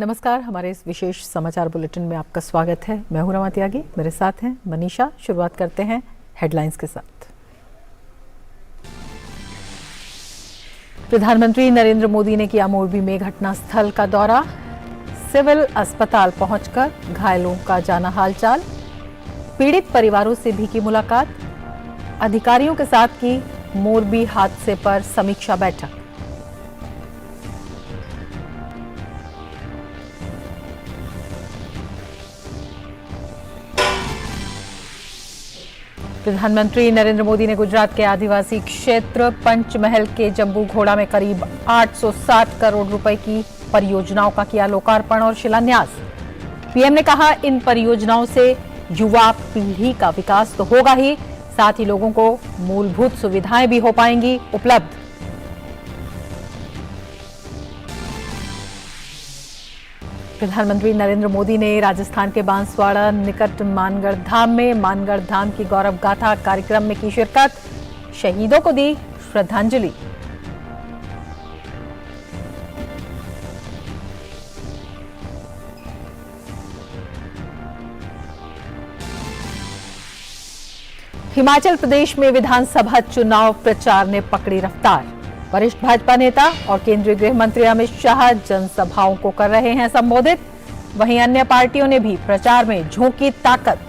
नमस्कार, हमारे इस विशेष समाचार बुलेटिन में आपका स्वागत है। मैं हूं रमा त्यागी, मेरे साथ हैं मनीषा। शुरुआत करते हैं हेडलाइंस के साथ। प्रधानमंत्री नरेंद्र मोदी ने किया मोरबी में घटनास्थल का दौरा, सिविल अस्पताल पहुंचकर घायलों का जाना हालचाल, पीड़ित परिवारों से भी की मुलाकात, अधिकारियों के साथ की मोरबी हादसे पर समीक्षा बैठक। प्रधानमंत्री नरेंद्र मोदी ने गुजरात के आदिवासी क्षेत्र पंचमहल के जम्बू घोड़ा में करीब 860 करोड़ रुपए की परियोजनाओं का किया लोकार्पण और शिलान्यास। पीएम ने कहा, इन परियोजनाओं से युवा पीढ़ी का विकास तो होगा ही, साथ ही लोगों को मूलभूत सुविधाएं भी हो पाएंगी उपलब्ध। प्रधानमंत्री नरेंद्र मोदी ने राजस्थान के बांसवाड़ा निकट मानगढ़ धाम में मानगढ़ धाम की गौरव गाथा कार्यक्रम में की शिरकत, शहीदों को दी श्रद्धांजलि। हिमाचल प्रदेश में विधानसभा चुनाव प्रचार ने पकड़ी रफ्तार। वरिष्ठ भाजपा नेता और केंद्रीय गृह मंत्री अमित शाह जनसभाओं को कर रहे हैं संबोधित। वहीं अन्य पार्टियों ने भी प्रचार में झोंकी ताकत।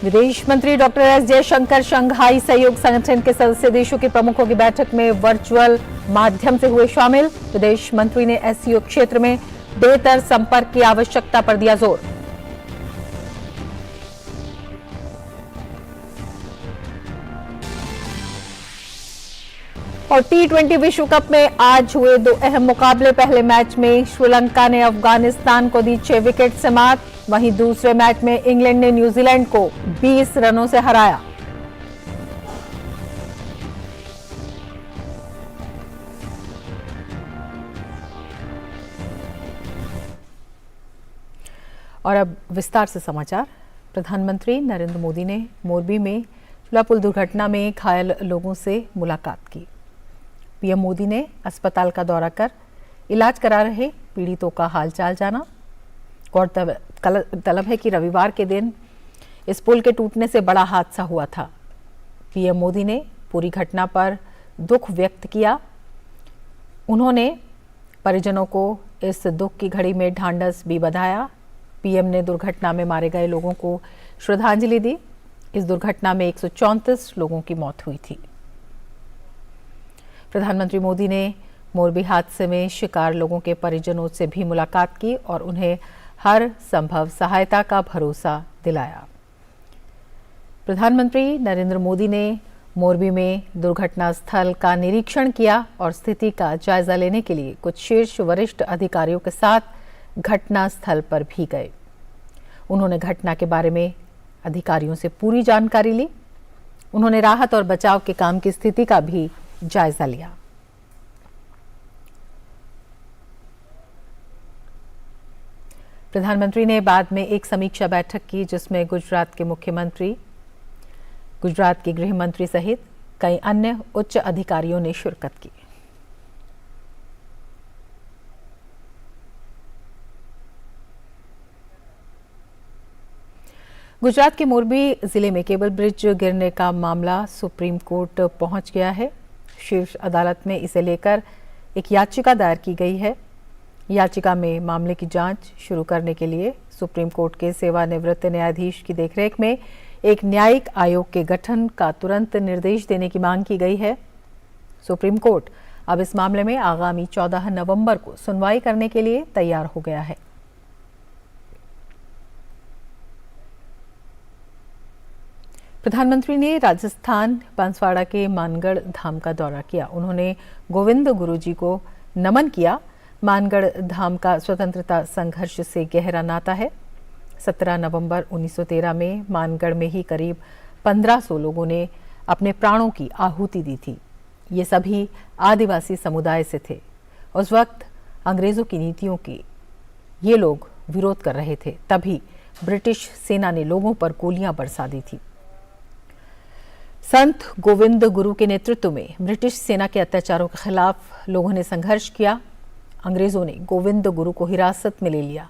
विदेश मंत्री डॉक्टर एस जयशंकर शंघाई सहयोग संगठन के सदस्य देशों के प्रमुखों की बैठक में वर्चुअल माध्यम से हुए शामिल। विदेश मंत्री ने एससीओ क्षेत्र में बेहतर संपर्क की आवश्यकता पर दिया जोर। और टी20 विश्व कप में आज हुए दो अहम मुकाबले। पहले मैच में श्रीलंका ने अफगानिस्तान को दी 6 विकेट से मात। वहीं दूसरे मैच में इंग्लैंड ने न्यूजीलैंड को 20 रनों से हराया। और अब विस्तार से समाचार। प्रधानमंत्री नरेंद्र मोदी ने मोरबी में चूला पुल दुर्घटना में घायल लोगों से मुलाकात की। पीएम मोदी ने अस्पताल का दौरा कर इलाज करा रहे पीड़ितों का हालचाल जाना। गौरतलब है कि रविवार के दिन इस पुल के टूटने से बड़ा हादसा हुआ था। पीएम मोदी ने पूरी घटना पर दुख व्यक्त किया। उन्होंने परिजनों को इस दुख की घड़ी में ढांढस भी बंधाया। पीएम ने दुर्घटना में मारे गए लोगों को श्रद्धांजलि दी। इस दुर्घटना में 134 लोगों की मौत हुई थी। प्रधानमंत्री मोदी ने मोरबी हादसे में शिकार लोगों के परिजनों से भी मुलाकात की और उन्हें हर संभव सहायता का भरोसा दिलाया। प्रधानमंत्री नरेंद्र मोदी ने मोरबी में दुर्घटना स्थल का निरीक्षण किया और स्थिति का जायजा लेने के लिए कुछ शीर्ष वरिष्ठ अधिकारियों के साथ घटना स्थल पर भी गए। उन्होंने घटना के बारे में अधिकारियों से पूरी जानकारी ली। उन्होंने राहत और बचाव के काम की स्थिति का भी जायजा लिया। प्रधानमंत्री ने बाद में एक समीक्षा बैठक की जिसमें गुजरात के मुख्यमंत्री, गुजरात के गृह मंत्री सहित कई अन्य उच्च अधिकारियों ने शिरकत की। गुजरात के मोरबी जिले में केबल ब्रिज गिरने का मामला सुप्रीम कोर्ट पहुंच गया है। शीर्ष अदालत में इसे लेकर एक याचिका दायर की गई है। याचिका में मामले की जांच शुरू करने के लिए सुप्रीम कोर्ट के सेवानिवृत्त न्यायाधीश की देखरेख में एक न्यायिक आयोग के गठन का तुरंत निर्देश देने की मांग की गई है। सुप्रीम कोर्ट अब इस मामले में आगामी 14 नवंबर को सुनवाई करने के लिए तैयार हो गया है। प्रधानमंत्री ने राजस्थान बांसवाड़ा के मानगढ़ धाम का दौरा किया। उन्होंने गोविंद गुरुजी को नमन किया। मानगढ़ धाम का स्वतंत्रता संघर्ष से गहरा नाता है। 17 नवंबर 1913 में मानगढ़ में ही करीब 1500 लोगों ने अपने प्राणों की आहुति दी थी। ये सभी आदिवासी समुदाय से थे। उस वक्त अंग्रेजों की नीतियों की ये लोग विरोध कर रहे थे। तभी ब्रिटिश सेना ने लोगों पर गोलियां बरसा दी थी। संत गोविंद गुरु के नेतृत्व में ब्रिटिश सेना के अत्याचारों के खिलाफ लोगों ने संघर्ष किया। अंग्रेजों ने गोविंद गुरु को हिरासत में ले लिया।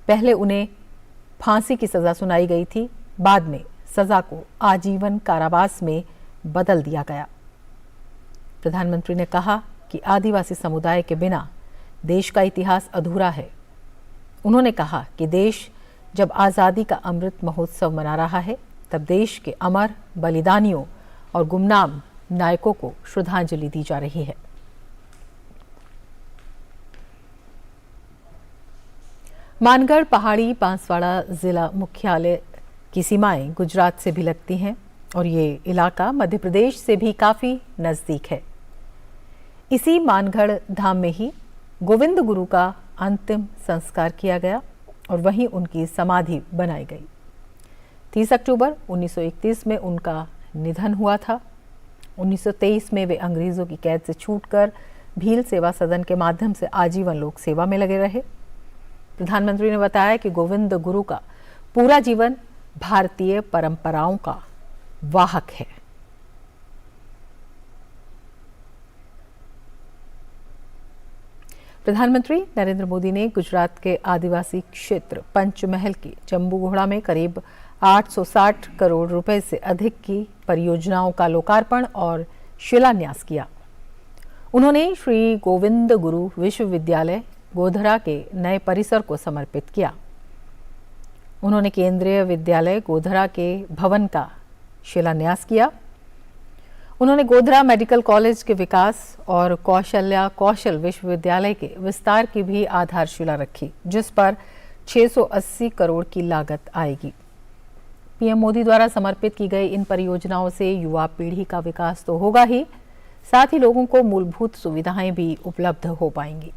पहले उन्हें फांसी की सजा सुनाई गई थी, बाद में सजा को आजीवन कारावास में बदल दिया गया। प्रधानमंत्री ने कहा कि आदिवासी समुदाय के बिना देश का इतिहास अधूरा है। उन्होंने कहा कि देश जब आज़ादी का अमृत महोत्सव मना रहा है, तब देश के अमर बलिदानियों और गुमनाम नायकों को श्रद्धांजलि दी जा रही है। मानगढ़ पहाड़ी बांसवाड़ा जिला मुख्यालय की सीमाएं गुजरात से भी लगती हैं और ये इलाका मध्य प्रदेश से भी काफ़ी नज़दीक है। इसी मानगढ़ धाम में ही गोविंद गुरु का अंतिम संस्कार किया गया और वहीं उनकी समाधि बनाई गई। 30 अक्टूबर 1931 में उनका निधन हुआ था। 1923 में वे अंग्रेज़ों की कैद से छूटकर भील सेवा सदन के माध्यम से आजीवन लोक सेवा में लगे रहे। प्रधानमंत्री ने बताया कि गोविंद गुरु का पूरा जीवन भारतीय परंपराओं का वाहक है। प्रधानमंत्री नरेंद्र मोदी ने गुजरात के आदिवासी क्षेत्र पंचमहल के जम्बूघोड़ा में करीब 860 करोड़ रुपए से अधिक की परियोजनाओं का लोकार्पण और शिलान्यास किया। उन्होंने श्री गोविंद गुरु विश्वविद्यालय गोधरा के नए परिसर को समर्पित किया। उन्होंने केंद्रीय विद्यालय गोधरा के भवन का शिलान्यास किया। उन्होंने गोधरा मेडिकल कॉलेज के विकास और कौशल्या कौशल विश्वविद्यालय के विस्तार की भी आधारशिला रखी, जिस पर 680 करोड़ की लागत आएगी। पीएम मोदी द्वारा समर्पित की गई इन परियोजनाओं से युवा पीढ़ी का विकास तो होगा ही, साथ ही लोगों को मूलभूत सुविधाएं भी उपलब्ध हो पाएंगी।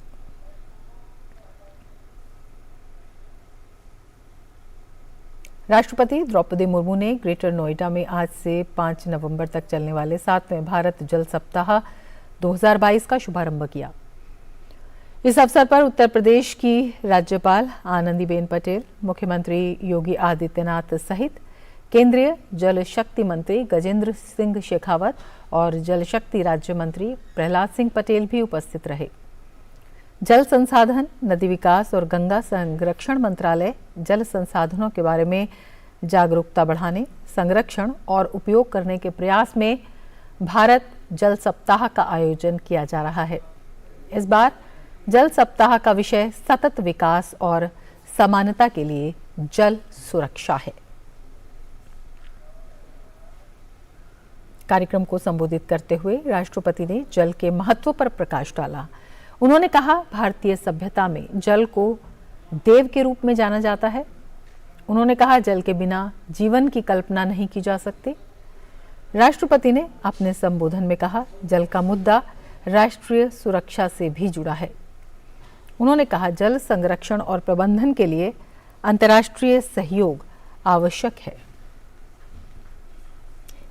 राष्ट्रपति द्रौपदी मुर्मू ने ग्रेटर नोएडा में आज से 5 नवंबर तक चलने वाले 7वें भारत जल सप्ताह 2022 का शुभारंभ किया। इस अवसर पर उत्तर प्रदेश की राज्यपाल आनंदीबेन पटेल, मुख्यमंत्री योगी आदित्यनाथ सहित केंद्रीय जल शक्ति मंत्री गजेंद्र सिंह शेखावत और जल शक्ति राज्य मंत्री प्रहलाद सिंह पटेल भी उपस्थित रहे। जल संसाधन, नदी विकास और गंगा संरक्षण मंत्रालय जल संसाधनों के बारे में जागरूकता बढ़ाने, संरक्षण और उपयोग करने के प्रयास में भारत जल सप्ताह का आयोजन किया जा रहा है। इस बार जल सप्ताह का विषय सतत विकास और समानता के लिए जल सुरक्षा है। कार्यक्रम को संबोधित करते हुए राष्ट्रपति ने जल के महत्व पर प्रकाश डाला। उन्होंने कहा, भारतीय सभ्यता में जल को देव के रूप में जाना जाता है। उन्होंने कहा, जल के बिना जीवन की कल्पना नहीं की जा सकती। राष्ट्रपति ने अपने संबोधन में कहा, जल का मुद्दा राष्ट्रीय सुरक्षा से भी जुड़ा है। उन्होंने कहा, जल संरक्षण और प्रबंधन के लिए अंतर्राष्ट्रीय सहयोग आवश्यक है।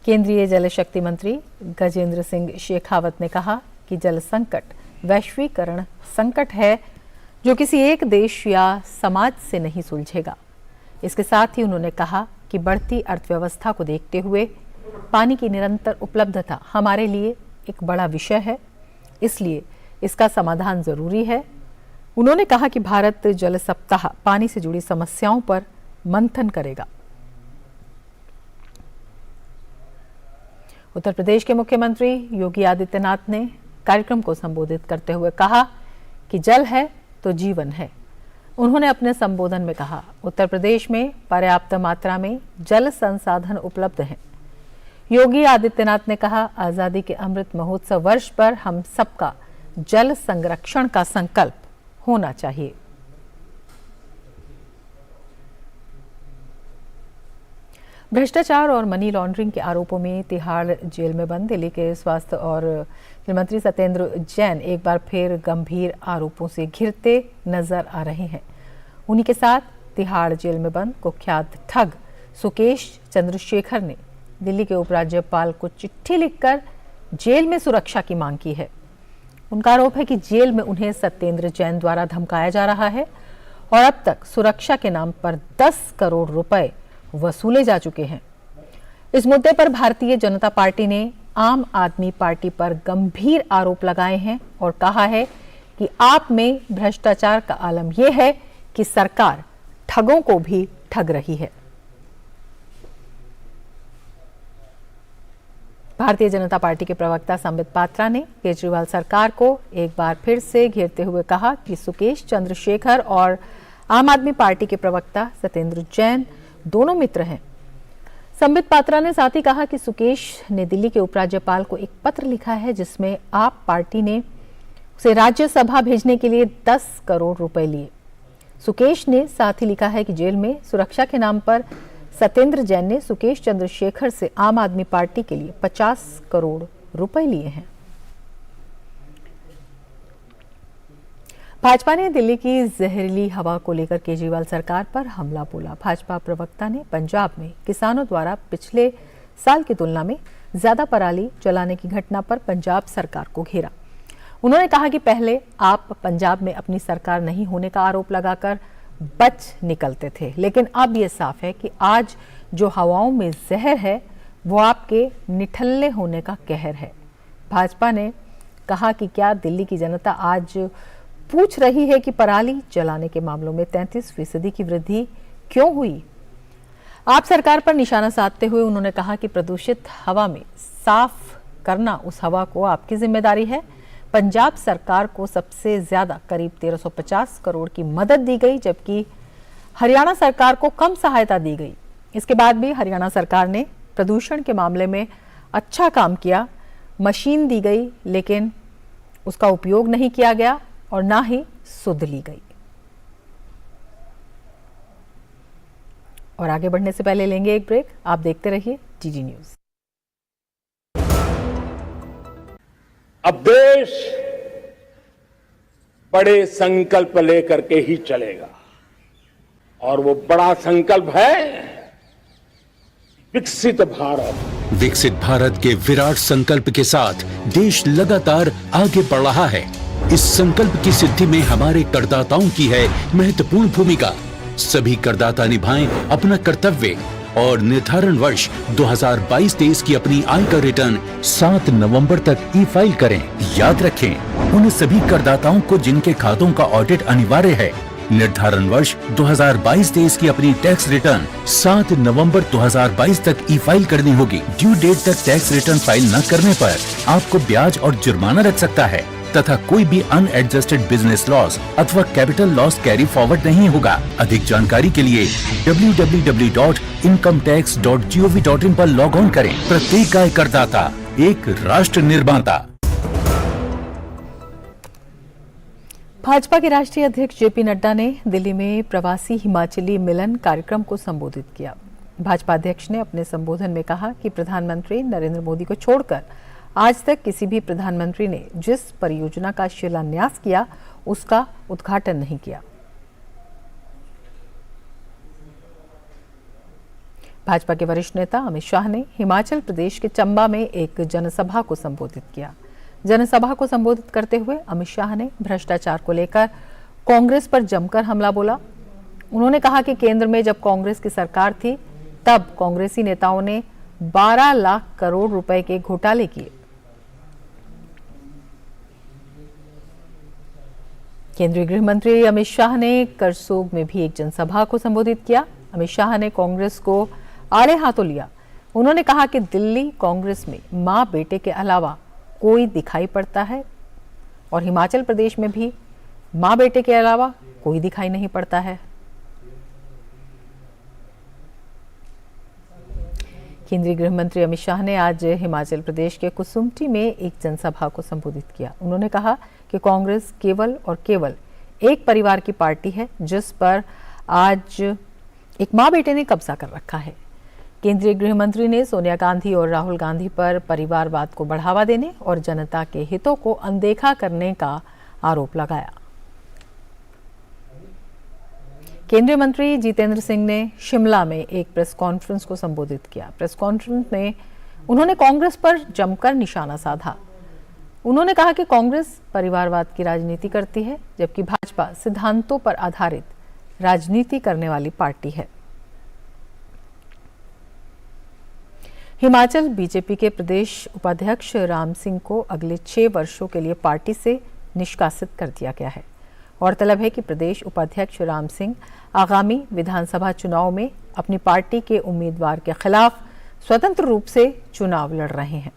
केंद्रीय जल शक्ति मंत्री गजेंद्र सिंह शेखावत ने कहा कि जल संकट वैश्वीकरण संकट है जो किसी एक देश या समाज से नहीं सुलझेगा। इसके साथ ही उन्होंने कहा कि बढ़ती अर्थव्यवस्था को देखते हुए पानी की निरंतर उपलब्धता हमारे लिए एक बड़ा विषय है, इसलिए इसका समाधान जरूरी है। उन्होंने कहा कि भारत जल सप्ताह पानी से जुड़ी समस्याओं पर मंथन करेगा। उत्तर प्रदेश के मुख्यमंत्री योगी आदित्यनाथ ने कार्यक्रम को संबोधित करते हुए कहा कि जल है तो जीवन है। उन्होंने अपने संबोधन में कहा, उत्तर प्रदेश में पर्याप्त मात्रा में जल संसाधन उपलब्ध हैं। योगी आदित्यनाथ ने कहा, आजादी के अमृत महोत्सव वर्ष पर हम सबका जल संरक्षण का संकल्प होना चाहिए। भ्रष्टाचार और मनी लॉन्ड्रिंग के आरोपों में तिहाड़ जेल में बंद दिल्ली के स्वास्थ्य और खेल मंत्री सत्येंद्र जैन एक बार फिर गंभीर आरोपों से घिरते नजर आ रहे हैं। उन्हीं के साथ तिहाड़ जेल में बंद कुख्यात ठग सुकेश चंद्रशेखर ने दिल्ली के उपराज्यपाल को चिट्ठी लिखकर जेल में सुरक्षा की मांग की है। उनका आरोप है कि जेल में उन्हें सत्येंद्र जैन द्वारा धमकाया जा रहा है और अब तक सुरक्षा के नाम पर 10 करोड़ रुपए वसूले जा चुके हैं। इस मुद्दे पर भारतीय जनता पार्टी ने आम आदमी पार्टी पर गंभीर आरोप लगाए हैं और कहा है कि आप में भ्रष्टाचार का आलम यह है कि सरकार ठगों को भी ठग रही है। भारतीय जनता पार्टी के प्रवक्ता संबित पात्रा ने केजरीवाल सरकार को एक बार फिर से घेरते हुए कहा कि सुकेश चंद्रशेखर और आम आदमी पार्टी के प्रवक्ता सत्येंद्र जैन दोनों मित्र हैं। संबित पात्रा ने साथ ही कहा कि सुकेश ने दिल्ली के उपराज्यपाल को एक पत्र लिखा है जिसमें आप पार्टी ने उसे राज्यसभा भेजने के लिए 10 करोड़ रुपए लिए। सुकेश ने साथ ही लिखा है कि जेल में सुरक्षा के नाम पर सत्येंद्र जैन ने सुकेश चंद्रशेखर से आम आदमी पार्टी के लिए 50 करोड़ रुपए लिए हैं। भाजपा ने दिल्ली की जहरीली हवा को लेकर केजरीवाल सरकार पर हमला बोला। भाजपा प्रवक्ता ने पंजाब में किसानों द्वारा पिछले साल की तुलना में ज्यादा पराली जलाने की घटना पर पंजाब सरकार को घेरा। उन्होंने कहा कि पहले आप पंजाब में अपनी सरकार नहीं होने का आरोप लगाकर बच निकलते थे, लेकिन अब यह साफ है कि आज जो हवाओं में जहर है वो आपके निठल्ले होने का कहर है। भाजपा ने कहा कि क्या दिल्ली की जनता आज पूछ रही है कि पराली जलाने के मामलों में 33% की वृद्धि क्यों हुई? आप सरकार पर निशाना साधते हुए उन्होंने कहा कि प्रदूषित हवा में साफ करना उस हवा को आपकी जिम्मेदारी है। पंजाब सरकार को सबसे ज्यादा करीब 1350 करोड़ की मदद दी गई, जबकि हरियाणा सरकार को कम सहायता दी गई। इसके बाद भी हरियाणा सरकार ने प्रदूषण के मामले में अच्छा काम किया। मशीन दी गई लेकिन उसका उपयोग नहीं किया गया और ना ही सुध ली गई। और आगे बढ़ने से पहले लेंगे एक ब्रेक। आप देखते रहिए जीजी न्यूज। अब देश बड़े संकल्प लेकर के ही चलेगा और वो बड़ा संकल्प है विकसित भारत। विकसित भारत के विराट संकल्प के साथ देश लगातार आगे बढ़ रहा है। इस संकल्प की सिद्धि में हमारे करदाताओं की है महत्वपूर्ण भूमिका। सभी करदाता निभाएं अपना कर्तव्य और निर्धारण वर्ष 2022-23 की अपनी आय का रिटर्न 7 नवंबर तक ई-फाइल करें। याद रखें, उन सभी करदाताओं को जिनके खातों का ऑडिट अनिवार्य है, निर्धारण वर्ष 2022-23 की अपनी टैक्स रिटर्न 7 नवंबर 2022 तक ई-फाइल करनी होगी। ड्यू डेट तक टैक्स रिटर्न फाइल न करने पर आपको ब्याज और जुर्माना लग सकता है तथा कोई भी अनएडजस्टेड बिजनेस लॉस अथवा कैपिटल लॉस कैरी फॉरवर्ड नहीं होगा। अधिक जानकारी के लिए www.incometax.gov.in पर लॉग ऑन करें। प्रत्येक आय करदाता एक राष्ट्र निर्माता। भाजपा के राष्ट्रीय अध्यक्ष जेपी नड्डा ने दिल्ली में प्रवासी हिमाचली मिलन कार्यक्रम को संबोधित किया। भाजपा अध्यक्ष ने अपने संबोधन में कहा कि प्रधानमंत्री नरेंद्र मोदी को छोड़कर आज तक किसी भी प्रधानमंत्री ने जिस परियोजना का शिलान्यास किया उसका उद्घाटन नहीं किया। भाजपा के वरिष्ठ नेता अमित शाह ने हिमाचल प्रदेश के चंबा में एक जनसभा को संबोधित किया। जनसभा को संबोधित करते हुए अमित शाह ने भ्रष्टाचार को लेकर कांग्रेस पर जमकर हमला बोला। उन्होंने कहा कि केंद्र में जब कांग्रेस की सरकार थी तब कांग्रेसी नेताओं ने 12 लाख करोड़ रुपए के घोटाले किए। केंद्रीय गृह मंत्री अमित शाह ने करसोग में भी एक जनसभा को संबोधित किया। अमित शाह ने कांग्रेस को आड़े हाथों लिया। उन्होंने कहा कि दिल्ली कांग्रेस में मां बेटे के अलावा कोई दिखाई पड़ता है और हिमाचल प्रदेश में भी मां बेटे के अलावा कोई दिखाई नहीं पड़ता है। केंद्रीय गृह मंत्री अमित शाह ने आज हिमाचल प्रदेश के कुसुम्पटी में एक जनसभा को संबोधित किया। उन्होंने कहा कि कांग्रेस केवल और केवल एक परिवार की पार्टी है जिस पर आज एक मां बेटे ने कब्जा कर रखा है। केंद्रीय गृह मंत्री ने सोनिया गांधी और राहुल गांधी पर परिवारवाद को बढ़ावा देने और जनता के हितों को अनदेखा करने का आरोप लगाया। केंद्रीय मंत्री जितेंद्र सिंह ने शिमला में एक प्रेस कॉन्फ्रेंस को संबोधित किया। प्रेस कॉन्फ्रेंस में उन्होंने कांग्रेस पर जमकर निशाना साधा। उन्होंने कहा कि कांग्रेस परिवारवाद की राजनीति करती है जबकि भाजपा सिद्धांतों पर आधारित राजनीति करने वाली पार्टी है। हिमाचल बीजेपी के प्रदेश उपाध्यक्ष राम सिंह को अगले 6 वर्षों के लिए पार्टी से निष्कासित कर दिया गया है। गौरतलब है कि प्रदेश उपाध्यक्ष राम सिंह आगामी विधानसभा चुनाव में अपनी पार्टी के उम्मीदवार के खिलाफ स्वतंत्र रूप से चुनाव लड़ रहे हैं।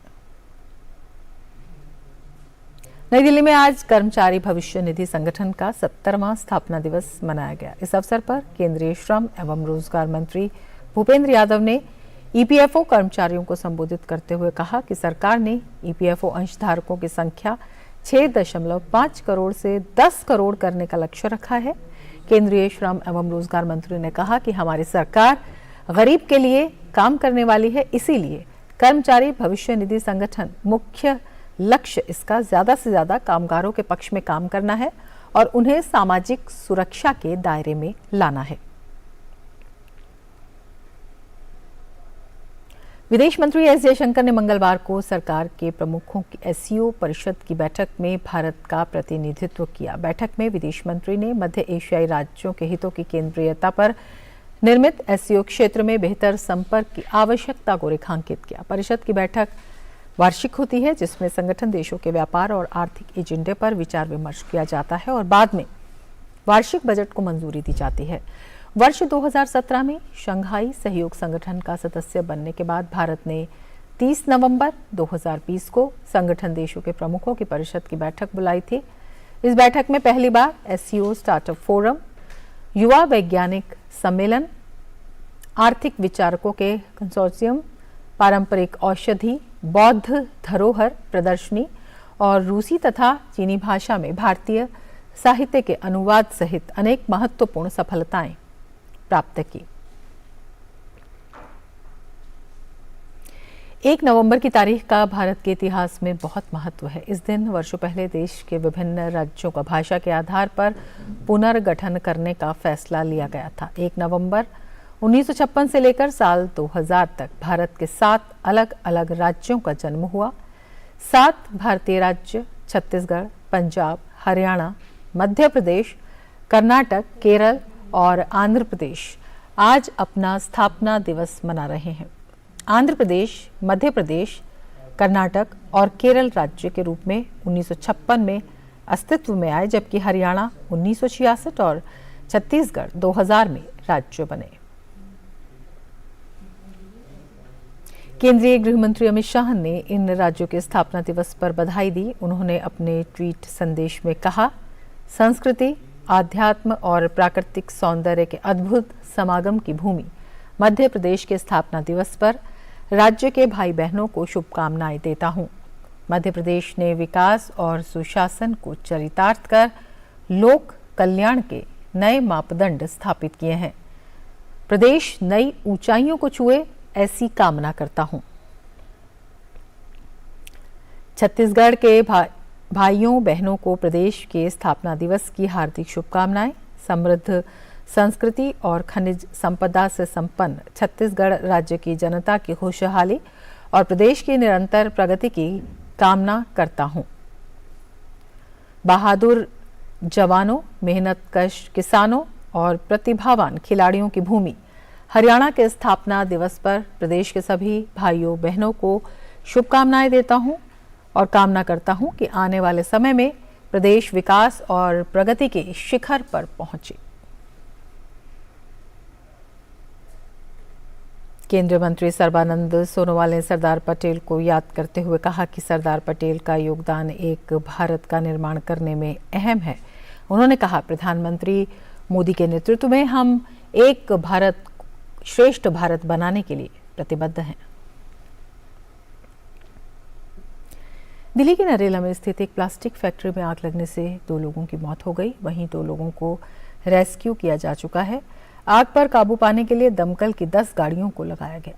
नई दिल्ली में आज कर्मचारी भविष्य निधि संगठन का 70वां स्थापना दिवस मनाया गया। इस अवसर पर केंद्रीय श्रम एवं रोजगार मंत्री भूपेंद्र यादव ने ईपीएफओ कर्मचारियों को संबोधित करते हुए कहा कि सरकार ने ईपीएफओ अंशधारकों की संख्या 6.5 करोड़ से 10 करोड़ करने का लक्ष्य रखा है। केंद्रीय श्रम एवं रोजगार मंत्री ने कहा कि हमारी सरकार गरीब के लिए काम करने वाली है, इसीलिए कर्मचारी भविष्य निधि संगठन मुख्य लक्ष्य इसका ज्यादा से ज्यादा कामगारों के पक्ष में काम करना है और उन्हें सामाजिक सुरक्षा के दायरे में लाना है। विदेश मंत्री एस जयशंकर ने मंगलवार को सरकार के प्रमुखों की एससीओ परिषद की बैठक में भारत का प्रतिनिधित्व किया। बैठक में विदेश मंत्री ने मध्य एशियाई राज्यों के हितों की केंद्रीयता पर निर्मित एससीओ क्षेत्र में बेहतर संपर्क की आवश्यकता को रेखांकित किया। परिषद की बैठक वार्षिक होती है, जिसमें संगठन देशों के व्यापार और आर्थिक एजेंडे पर विचार विमर्श किया जाता है और बाद में वार्षिक बजट को मंजूरी दी जाती है। वर्ष 2017 में शंघाई सहयोग संगठन का सदस्य बनने के बाद भारत ने 30 नवंबर 2020 को संगठन देशों के प्रमुखों की परिषद की बैठक बुलाई थी। इस बैठक में पहली बार एससीओ स्टार्टअप फोरम, युवा वैज्ञानिक सम्मेलन, आर्थिक विचारकों के कंसोर्शियम, पारंपरिक औषधि, बौद्ध धरोहर प्रदर्शनी और रूसी तथा चीनी भाषा में भारतीय साहित्य के अनुवाद सहित अनेक महत्वपूर्ण सफलताएं प्राप्त की। 1 नवंबर की तारीख का भारत के इतिहास में बहुत महत्व है। इस दिन वर्षों पहले देश के विभिन्न राज्यों का भाषा के आधार पर पुनर्गठन करने का फैसला लिया गया था। 1 नवंबर 1956 से लेकर साल 2000 तक भारत के 7 अलग अलग राज्यों का जन्म हुआ। 7 भारतीय राज्य छत्तीसगढ़, पंजाब, हरियाणा, मध्य प्रदेश, कर्नाटक, केरल और आंध्र प्रदेश आज अपना स्थापना दिवस मना रहे हैं। आंध्र प्रदेश, मध्य प्रदेश, कर्नाटक और केरल राज्य के रूप में 1956 में अस्तित्व में आए, जबकि हरियाणा 1966 और छत्तीसगढ़ 2000 में राज्य बने। केंद्रीय गृह मंत्री अमित शाह ने इन राज्यों के स्थापना दिवस पर बधाई दी। उन्होंने अपने ट्वीट संदेश में कहा, संस्कृति, आध्यात्म और प्राकृतिक सौंदर्य के अद्भुत समागम की भूमि मध्य प्रदेश के स्थापना दिवस पर राज्य के भाई बहनों को शुभकामनाएं देता हूं। मध्य प्रदेश ने विकास और सुशासन को चरितार्थ कर लोक कल्याण के नए मापदंड स्थापित किए हैं। प्रदेश नई ऊंचाइयों को छुए, ऐसी कामना करता हूं। छत्तीसगढ़ के भाइयों बहनों को प्रदेश के स्थापना दिवस की हार्दिक शुभकामनाएं। समृद्ध संस्कृति और खनिज संपदा से संपन्न छत्तीसगढ़ राज्य की जनता की खुशहाली और प्रदेश की निरंतर प्रगति की कामना करता हूं। बहादुर जवानों, मेहनतकश किसानों और प्रतिभावान खिलाड़ियों की भूमि हरियाणा के स्थापना दिवस पर प्रदेश के सभी भाइयों बहनों को शुभकामनाएं देता हूं और कामना करता हूं कि आने वाले समय में प्रदेश विकास और प्रगति के शिखर पर पहुंचे। केंद्रीय मंत्री सर्बानंद सोनोवाल ने सरदार पटेल को याद करते हुए कहा कि सरदार पटेल का योगदान एक भारत का निर्माण करने में अहम है। उन्होंने कहा, प्रधानमंत्री मोदी के नेतृत्व में हम एक भारत श्रेष्ठ भारत बनाने के लिए प्रतिबद्ध हैं। दिल्ली के नरेला में स्थित एक प्लास्टिक फैक्ट्री में आग लगने से 2 लोगों की मौत हो गई, वहीं 2 लोगों को रेस्क्यू किया जा चुका है। आग पर काबू पाने के लिए दमकल की 10 गाड़ियों को लगाया गया।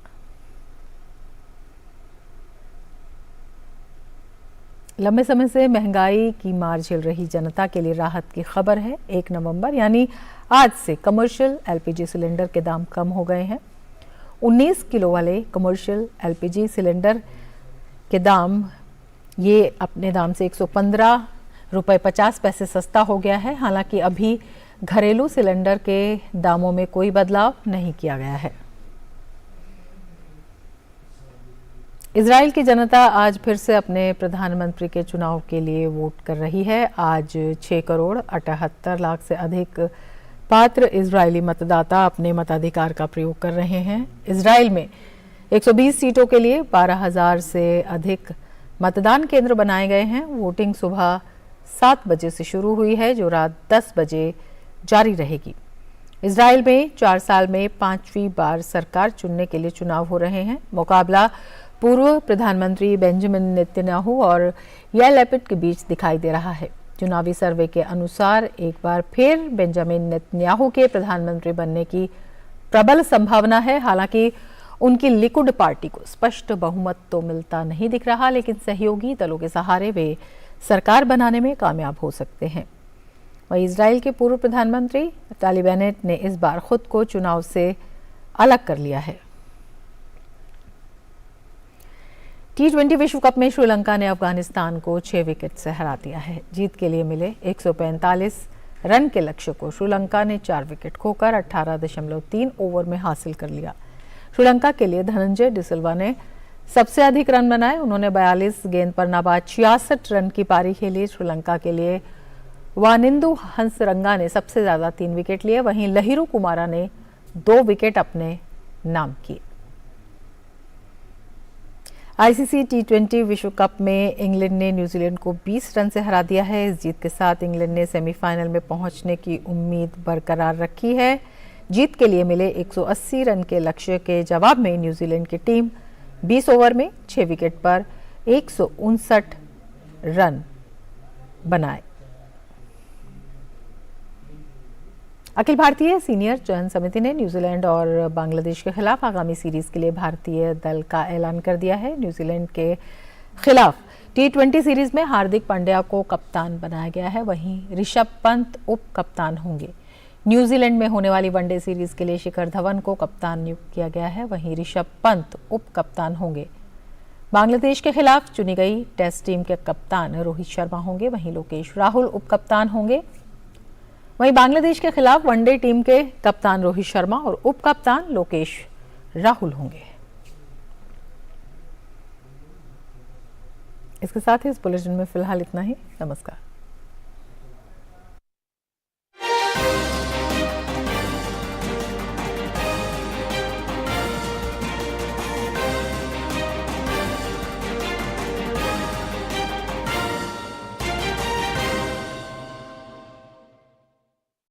लंबे समय से महंगाई की मार झेल रही जनता के लिए राहत की खबर है। 1 नवंबर यानी आज से कमर्शियल एलपीजी सिलेंडर के दाम कम हो गए हैं। 19 किलो वाले कमर्शियल एलपीजी सिलेंडर के दाम ये अपने दाम से 115 रुपये 50 पैसे सस्ता हो गया है। हालांकि अभी घरेलू सिलेंडर के दामों में कोई बदलाव नहीं किया गया है। इजराइल की जनता आज फिर से अपने प्रधानमंत्री के चुनाव के लिए वोट कर रही है। आज 6 करोड़ 78 लाख से अधिक पात्र इजरायली मतदाता अपने मताधिकार का प्रयोग कर रहे हैं। इजराइल में 120 सीटों के लिए 12,000 से अधिक मतदान केंद्र बनाए गए हैं। वोटिंग सुबह 7 बजे से शुरू हुई है, जो रात 10 बजे जारी रहेगी। इजराइल में 4 साल में 5वीं बार सरकार चुनने के लिए चुनाव हो रहे हैं। मुकाबला पूर्व प्रधानमंत्री बेंजामिन नेतन्याहू और याइर लैपिड के बीच दिखाई दे रहा है। चुनावी सर्वे के अनुसार एक बार फिर बेंजामिन नेतन्याहू के प्रधानमंत्री बनने की प्रबल संभावना है। हालांकि उनकी लिकुड पार्टी को स्पष्ट बहुमत तो मिलता नहीं दिख रहा, लेकिन सहयोगी दलों के सहारे वे सरकार बनाने में कामयाब हो सकते हैं। वहीं इजराइल के पूर्व प्रधानमंत्री नफ्ताली बेनेट ने इस बार खुद को चुनाव से अलग कर लिया है। T20 विश्व कप में श्रीलंका ने अफगानिस्तान को 6 विकेट से हरा दिया है। जीत के लिए मिले 145 रन के लक्ष्य को श्रीलंका ने 4 विकेट खोकर 18.3 ओवर में हासिल कर लिया। श्रीलंका के लिए धनंजय डिसिल्वा ने सबसे अधिक रन बनाए। उन्होंने 42 गेंद पर नाबाद 66 रन की पारी खेली। श्रीलंका के लिए वानिंदु हंसरंगा ने सबसे ज्यादा 3 विकेट लिए। वहीं लहिरू कुमारा ने 2 विकेट अपने नाम किए। आईसीसी T20 विश्व कप में इंग्लैंड ने न्यूजीलैंड को 20 रन से हरा दिया है। इस जीत के साथ इंग्लैंड ने सेमीफाइनल में पहुंचने की उम्मीद बरकरार रखी है। जीत के लिए मिले 180 रन के लक्ष्य के जवाब में न्यूजीलैंड की टीम 20 ओवर में 6 विकेट पर 159 रन बनाए। अखिल भारतीय सीनियर चयन समिति ने न्यूजीलैंड और बांग्लादेश के खिलाफ आगामी सीरीज के लिए भारतीय दल का ऐलान कर दिया है। न्यूजीलैंड के खिलाफ T20 सीरीज में हार्दिक पांड्या को कप्तान बनाया गया है। वहीं ऋषभ पंत उप कप्तान होंगे। न्यूजीलैंड में होने वाली वनडे सीरीज के लिए शिखर धवन को कप्तान नियुक्त किया गया है। वहीं ऋषभ पंत उप कप्तान होंगे। बांग्लादेश के खिलाफ चुनी गई टेस्ट टीम के कप्तान रोहित शर्मा होंगे। वहीं लोकेश राहुल उप कप्तान होंगे। वहीं बांग्लादेश के खिलाफ वनडे टीम के कप्तान रोहित शर्मा और उप कप्तान लोकेश राहुल होंगे। इसके साथ ही इस बुलेटिन में फिलहाल इतना ही। नमस्कार।